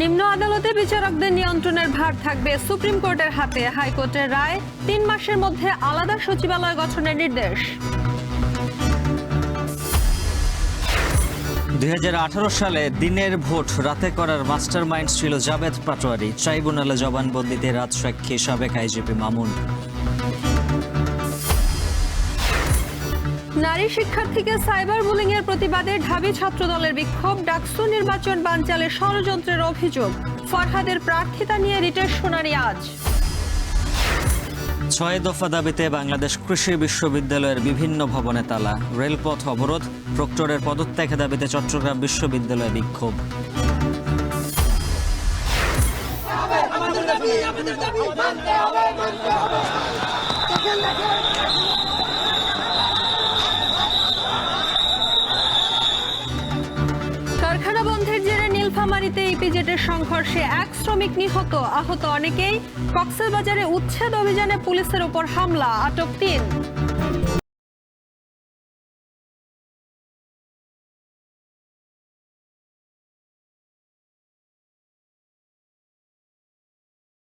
নিম্ন আদালতে বিচারকদের নিয়ন্ত্রণের ভার থাকবে সুপ্রিম কোর্টের হাতে। হাইকোর্টের রায়, ৩ মাসের মধ্যে আলাদা সচিবালয় গঠনের নির্দেশ। 2018 সালে দিনের ভোট রাতে করার মাস্টার মাইন্ড ছিল জাভেদ পাটোয়ারি। ট্রাইব্যুনালে জবানবন্দিতে রাত সাক্ষী সাবেক আইজিপি মামুন। নারী শিক্ষার্থীকে সাইবার বুলিং এর প্রতিবাদে ঢাবি ছাত্রদলের বিক্ষোভ। ডাকসু নির্বাচন বানচালের ষড়যন্ত্রের অভিযোগ। ফরহাদের প্রার্থিতা নিয়ে রিটের শুনানি আজ। ৬ দফা দাবিতে বাংলাদেশ কৃষি বিশ্ববিদ্যালয়ের বিভিন্ন ভবনে তালা। রেলপথ অবরোধ। প্রক্টরের পদত্যাগের দাবিতে চট্টগ্রাম বিশ্ববিদ্যালয়ে বিক্ষোভ। কারখানা বন্ধের জেরে নীলফামারীতে ইপিজেডের সংঘর্ষে ১ শ্রমিক নিহত, আহত অনেকেই। কক্সবাজারে উচ্ছেদ অভিযানে পুলিশের উপর হামলা, আটক ৩।